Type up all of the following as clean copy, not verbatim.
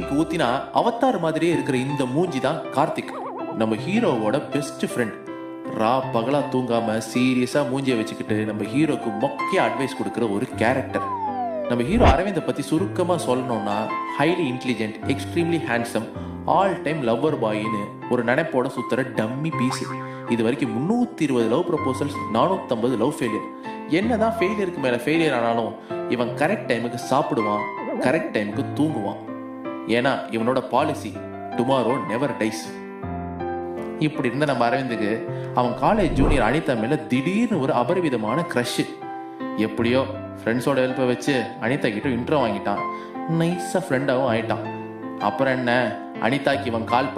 Drink ஊத்தினா Avatar மாதிரியே இருக்கிற இந்த மூஞ்சி தான் கார்த்திக், நம்ம ஹீரோவோட பெஸ்ட் ஃப்ரெண்ட். பகலா தூங்காம சீரியஸா மூஞ்சியை வச்சுக்கிட்டு நம்ம ஹீரோக்கு மொக்கையா அட்வைஸ் கொடுக்குற ஒரு கேரக்டர். நம்ம ஹீரோ அரவிந்தை பத்தி சுருக்கமா சொல்லணும்னா highly intelligent, extremely handsome, all time lover பாயின்னு ஒரு நினைப்போட சுத்துற டம்மி பீஸ். இது வரைக்கும் 320 லவ் ப்ரப்போசல்ஸ், 450 லவ் ஃபெயிலியர். என்னதான் ஃபெயிலியருக்கு மேல ஃபெயிலியர் ஆனாலும் இவன் கரெக்ட் டைமுக்கு சாப்பிடுவான், கரெக்ட் டைமுக்கு தூங்குவான். ஏன்னா இவனோட பாலிசி டுமாரோ நெவர் டைஸ். இப்படி இருந்த நம்ம அரவிந்துக்கு அவன் காலேஜ் ஜூனியர் அனிதா மேல திடீர்னு ஒரு அபரிவிதமான க்ரஷ். எப்படியோ ஃப்ரெண்ட்ஸோட ஹெல்ப்பை வச்சு அனிதா கிட்ட இன்ட்ரோ வாங்கிட்டான், நைஸா ஃப்ரெண்டாகவும் ஆயிட்டான். அப்புறம் என்ன, அனிதாக்கு இவன் கால்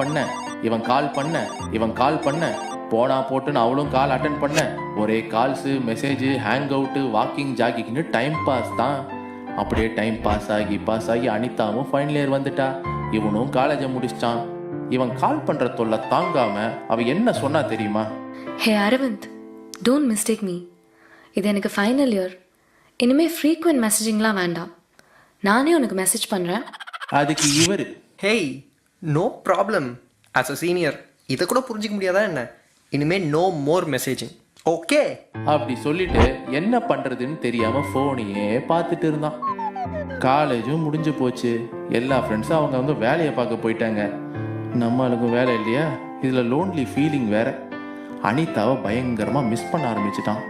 பண்ண போனா போட்டுன்னு அவளும் கால் அட்டன் பண்ண, ஒரே calls, message, hang out, walking, ஜாகிங்னு டைம் பாஸ் தான். அப்படியே டைம் பாஸ் ஆகி அனிதாவும் ஃபைனல் இயர் வந்துட்டா, இவனும் காலேஜை முடிச்சிட்டான். இவன் கால் பண்ற தொல்லை தாங்காம அவ என்ன சொன்னா தெரியுமா? Hey Aravind, don't mistake me. இது எனக்கு ஃபைனல் இயர். இனிமே ஃப்ரீக்வெண்ட் மெசேஜிங்லாம் வேண்டாம். நானே உனக்கு மெசேஜ் பண்ணுறேன். அதுக்கு இவர், hey, no problem. As a senior இதை கூட புரிஞ்சிக்க முடியாதா என்ன? இனிமே நோ மோர் மெசேஜிங், ஓகே? அப்படி சொல்லிட்டு என்ன பண்றதுன்னு தெரியாம போனையே பார்த்துட்டு இருந்தான். காலேஜும் முடிஞ்சு போச்சு. எல்லா ஃப்ரெண்ட்ஸும் அவங்க வேலையை பார்க்க போயிட்டாங்க. நம்மளுக்கும் வேலை இல்லையா, இதுல லோன்லி ஃபீலிங் வேற. அனிதாவை பயங்கரமா மிஸ் பண்ண ஆரம்பிச்சிட்டான்.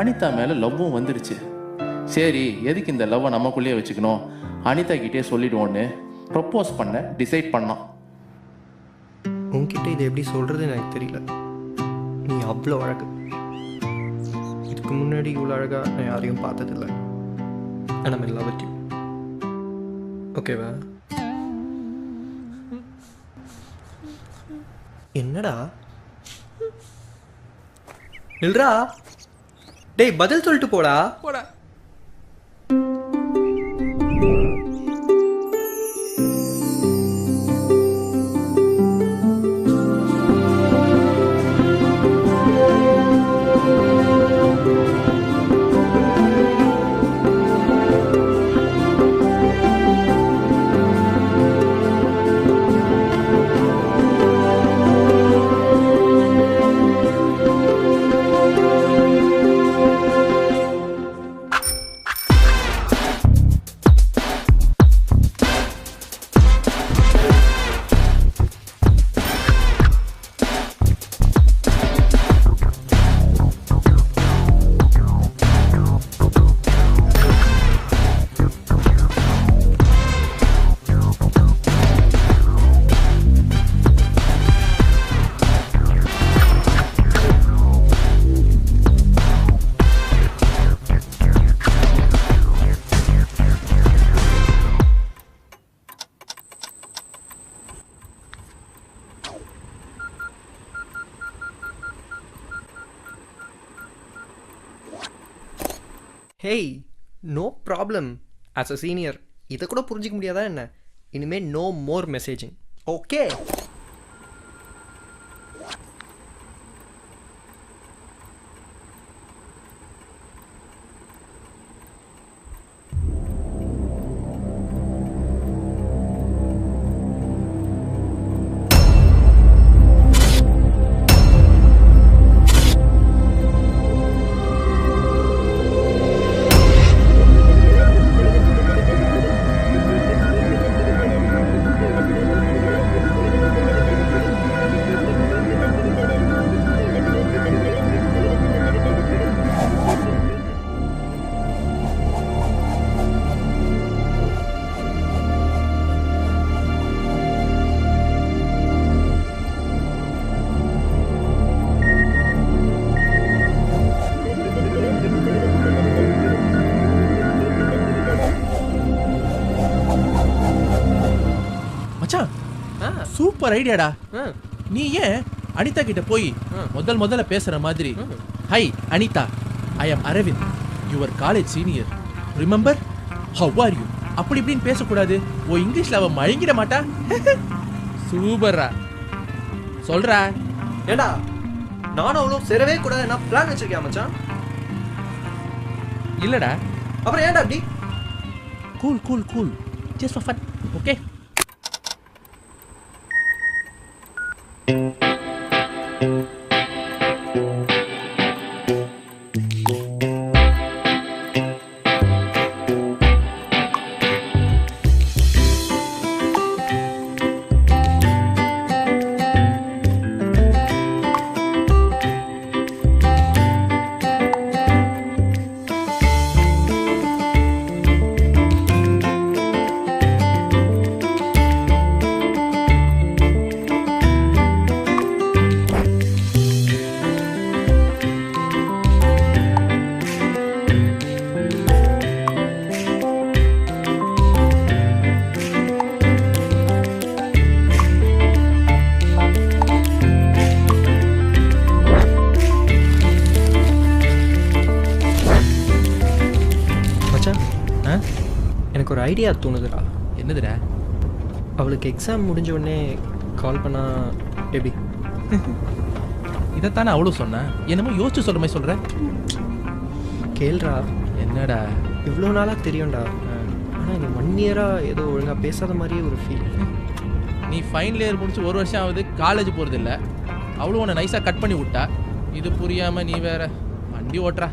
அனிதா மேல லவ்வும் வந்துருச்சு. சரி, எதுக்கு இந்த லவ்வை நமக்குள்ளேயே வச்சுக்கணும், அனிதா கிட்டே சொல்லிடுவோன்னு ப்ரப்போஸ் பண்ண டிசைட் பண்ணான். உன்கிட்ட இதை எப்படி சொல்றதுன்னு எனக்கு தெரியல. நீ அவ்வளோ அழகு. இதுக்கு முன்னாடி இவ்வளோ அழகா நான் யாரையும் பார்த்ததில்லை. And I love you. ஓகேவா? என்னடா நில்றா, டேய் பதில் சொல்லிட்டு போடா. Hey, no problem. As a senior இதை கூட புரிஞ்சிக்க முடியாதா என்ன? இனிமேல் no more messaging, okay? Super ஐடியாடா. நீ ஏன் அனிதா கிட்ட போய் முதல்ல பேசுற மாதிரி, hi Anitha, I am Aravind, your college senior, remember, how are you, அப்படி இப்படின்னு பேசக்கூடாது? ஓ இங்கிலீஷ்ல அவ மயங்கிட மாட்டா. சூப்பரா சொல்றா. ஏடா, நானும் அவ்வளோ சேரவே கூடாது, நான் பிளான் வச்சிருக்கேன் மச்சான். இல்லடா. அப்புறம் ஏன்டா அப்படி? Cool cool cool, just for fun, okay? Idea தோணுதுடா. என்னதுடா? அவளுக்கு எக்ஸாம் முடிஞ்ச உடனே கால் பண்ணா எப்படி? இதைத்தானே அவளும் சொன்னேன். என்னமோ யோசிச்சு சொல்ற மாதிரி சொல்ற. கேள்றா. என்னடா? இவ்வளோ நாளாக தெரியும்டா, ஆனால் இந்த 1 இயராக ஏதோ ஒழுங்காக பேசாத மாதிரியே ஒரு ஃபீல். நீ ஃபைனல் இயர் முடிச்சு 1 வருஷம் ஆகுது, காலேஜ் போகிறது இல்லை. அவளும் உன்னை நைஸாக கட் பண்ணி விட்டா. இது புரியாமல் நீ வேற வண்டி ஓட்டுறா.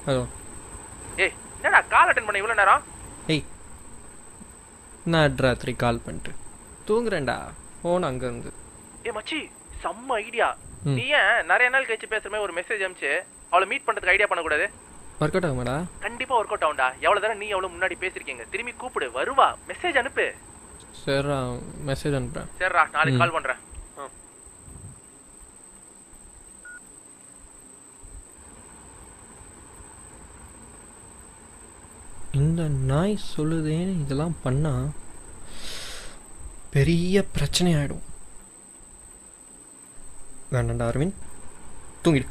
ஹலோ. ஏய், என்னடா கால் அட்டன் பண்ண இவ்வளோ நேரம்? ஏய், நான் ராத்திரி கால் பண்ணிட்டு தூங்குறேன்டா. ஃபோன் அங்கேருந்து. ஏ மச்சி, செம்ம ஐடியா. நீ ஏன் நிறைய நாள் கழிச்சு பேசுற மாதிரி ஒரு மெசேஜ் அனுப்பிச்சு அவளை மீட் பண்ணுறதுக்கு ஐடியா பண்ணக்கூடாது? ஒர்க் அவுட் ஆகுமாடா? கண்டிப்பாக ஒர்க் அவுட் ஆகும்டா. எவ்வளோ தடவை நீ எவ்வளோ முன்னாடி பேசியிருக்கீங்க. திரும்பி கூப்பிடு, வருவா. மெசேஜ் அனுப்பு. சரிடா, மெசேஜ் அனுப்புகிறேன். சரிடா, நாளைக்கு கால் பண்ணுறேன். இந்த நாய் சொல்லுதேன்னு இதெல்லாம் பண்ணால் பெரிய பிரச்சனை ஆகிடும். வேண்டாண்டா அரவிந்த், தூங்கிடு.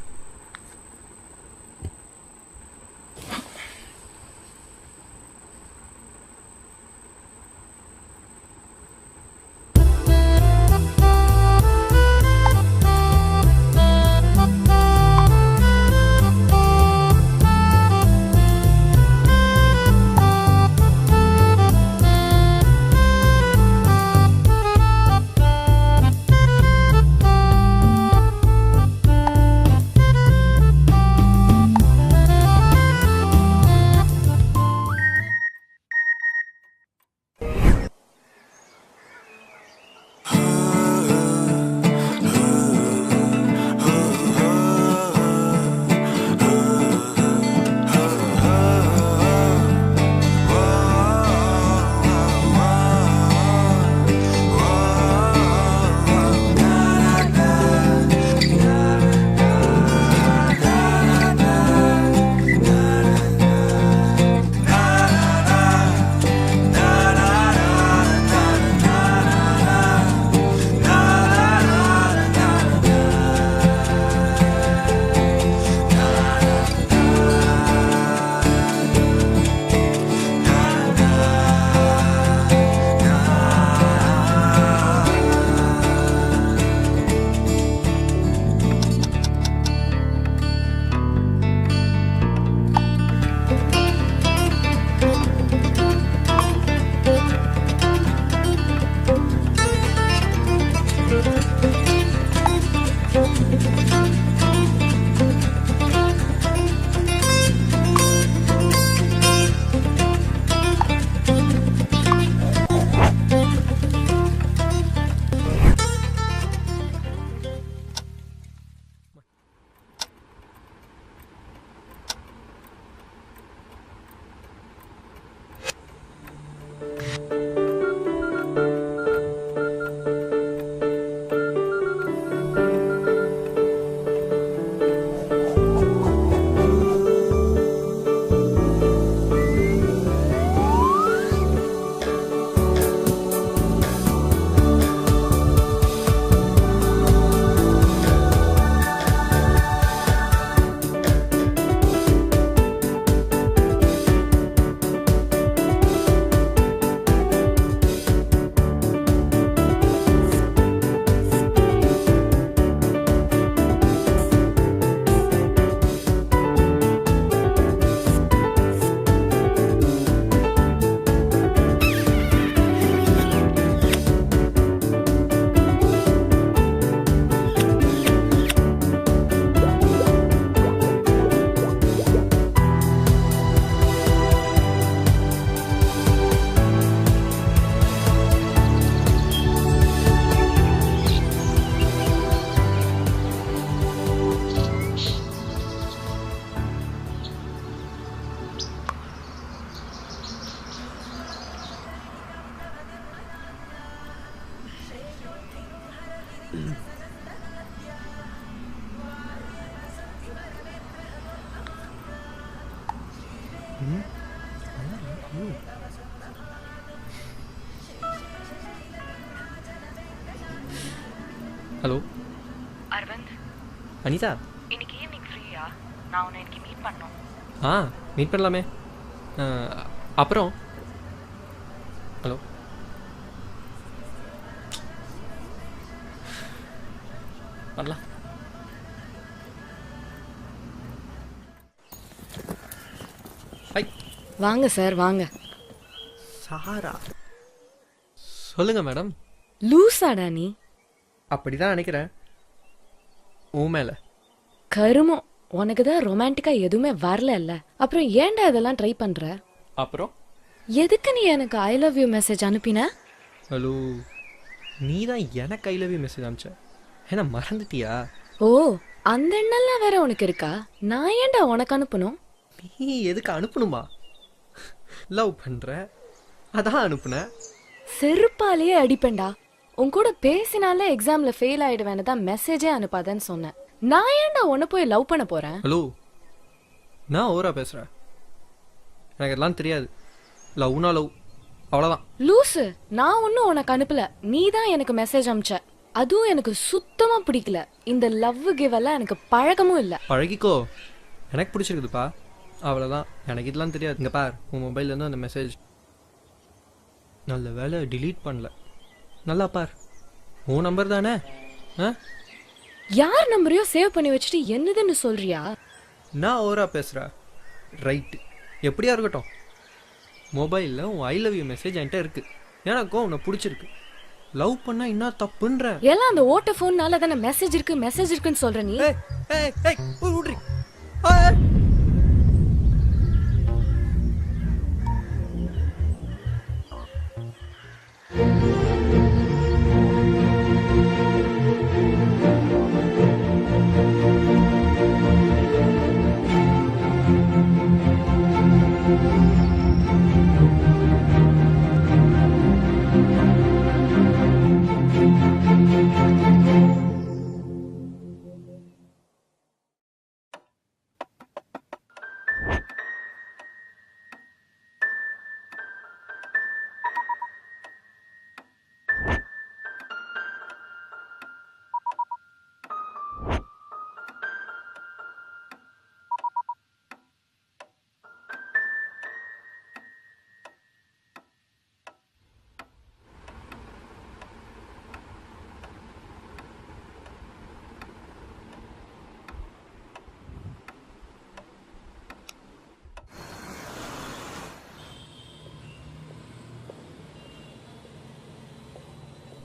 ஹலோ அரவிந்த், அனிதா. இன்னைக்கு ஈவினிங் ஃப்ரீயா? நான் உன்னை இன்னைக்கு மீட் பண்ணோம். ஆ மீட் பண்ணலாமே. அப்புறம் ஹலோ பண்ணலாம். ஹாய். வாங்க சார் வாங்க. சாரா சொல்லுங்க மேடம். லூசாடா நீ? அப்படிதான் நினைக்கிறேன். ஓ மேல கருமம், உனக்கு தான் ரொமான்டிக்கா எதுவுமே வரல. அப்புறம் ஏன்டா இதெல்லாம் ட்ரை பண்ற? அப்புறம் எதுக்கு நீ எனக்கு ஐ லவ் யூ மெசேஜ் அனுப்பின? ஹலோ, நீ தான் எனக்கு ஐ லவ் யூ மெசேஜ் அனுப்பிச்ச. ஏன்னா மறந்துட்டியா? ஓ, அந்த எண்ணெல்லாம் வேற உனக்கு இருக்கா? நான் ஏன்டா உனக்கு அனுப்பணும்? நீ எதுக்கு அனுப்பணுமா? லவ் பண்ற அதான் அனுப்புன. செருப்பாலேயே அடிப்பேன்டா. உன் கூட பேசினாலே எக்ஸாம்ல ஃபெயில் ஆயிடுவேன்னு தான் மெசேஜே அனுப்பாதன்னு சொன்னேன். நான் ஏன்டா உன்னை போய் லவ் பண்ண போறேன்? ஹலோ, நான் ஓவரா பேசுறேன். எனக்கு எல்லாம் தெரியாது. லவ்னா லவ், அவ்வளோதான். லூசு, நான் ஒன்னும் உனக்கு அனுப்பல. நீ தான் எனக்கு மெசேஜ் அனுப்பிச்ச. அதுவும் எனக்கு சுத்தமா பிடிக்கல. இந்த லவ் கிவ் எல்லாம் எனக்கு பழக்கமும் இல்ல. பழகிக்கோ, எனக்கு பிடிச்சிருக்குதுப்பா, அவ்வளோதான். எனக்கு இதெல்லாம் தெரியாது. இங்கே பார், உன் மொபைல்லேருந்து அந்த மெசேஜ் நல்ல வேலை டிலீட் பண்ணல. நல்லா பார், உன் நம்பர் தானே? ஆ, யார் நம்பரையோ சேவ் பண்ணி வச்சுட்டு என்னதுன்னு சொல்றியா? நான் ஓவரா பேசுகிறேன். ரைட்டு, எப்படியா இருக்கட்டும். மொபைலில் உன் ஐ லவ் யூ மெசேஜ் என்கிட்ட இருக்குது. எனக்கும் உன்னை பிடிச்சிருக்கு. லவ் பண்ணா என்ன தப்புன்ற? எல்லாம் அந்த ஓட்ட போன்னால தானே மெசேஜ் இருக்குன்னு சொல்ற நீ. ஏய் ஏய் ஏய், விட்றி. ஏய்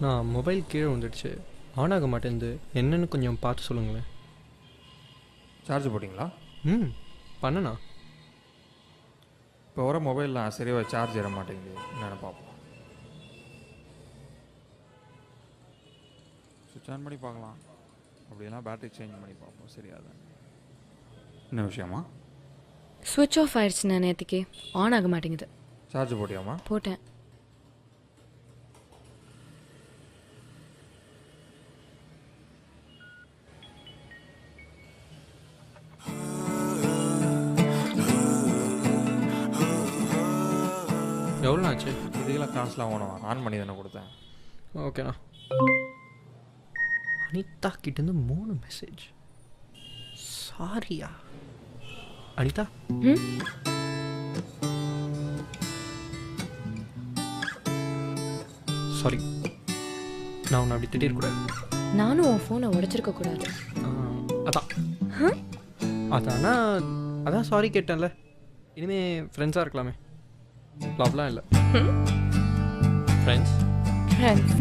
நான் மொபைல் கீழே வந்துடுச்சு, ஆன் ஆக மாட்டேங்குது. என்னன்னு கொஞ்சம் பார்த்து சொல்லுங்களேன். சார்ஜ் போட்டிங்களா? ம், பண்ணண்ணா. இப்போ வர மொபைல்லாம் சரியாக சார்ஜ் ஏற மாட்டேங்குது. என்னென்னு பார்ப்போம். சுவிட்ச் ஆன் பண்ணி பார்க்கலாம். அப்படியெல்லாம் பேட்டரி சேஞ்ச் பண்ணி பார்ப்போம். சரியாதான். என்ன விஷயமா? ஸ்விட்ச் ஆஃப் ஆயிடுச்சு. நான் நேற்றுக்கு ஆன் ஆக மாட்டேங்குது. சார்ஜ் போட்டியாமா? போட்டேன். எவ்வளோ ஆச்சு? இதுக்கெல்லாம் காசுலாம் வேணும். ஆன் பண்ணி தானே கொடுத்தேன். ஓகேண்ணா. அனிதா கிட்டேருந்து 3 மெசேஜ். சாரியா அனிதா? ம், சாரி, நான் உன்னை அப்படி திட்டிருக்கூடாது. நானும் உன் ஃபோனை உடைச்சிருக்க கூடாது. அதான் அதான் சாரி கேட்டேன்ல. இனிமே ஃப்ரெண்ட்ஸாக இருக்கலாமே. லவ்லாம் இல்லை, ஃப்ரெண்ட்ஸ். ஃப்ரெண்ட்ஸ்.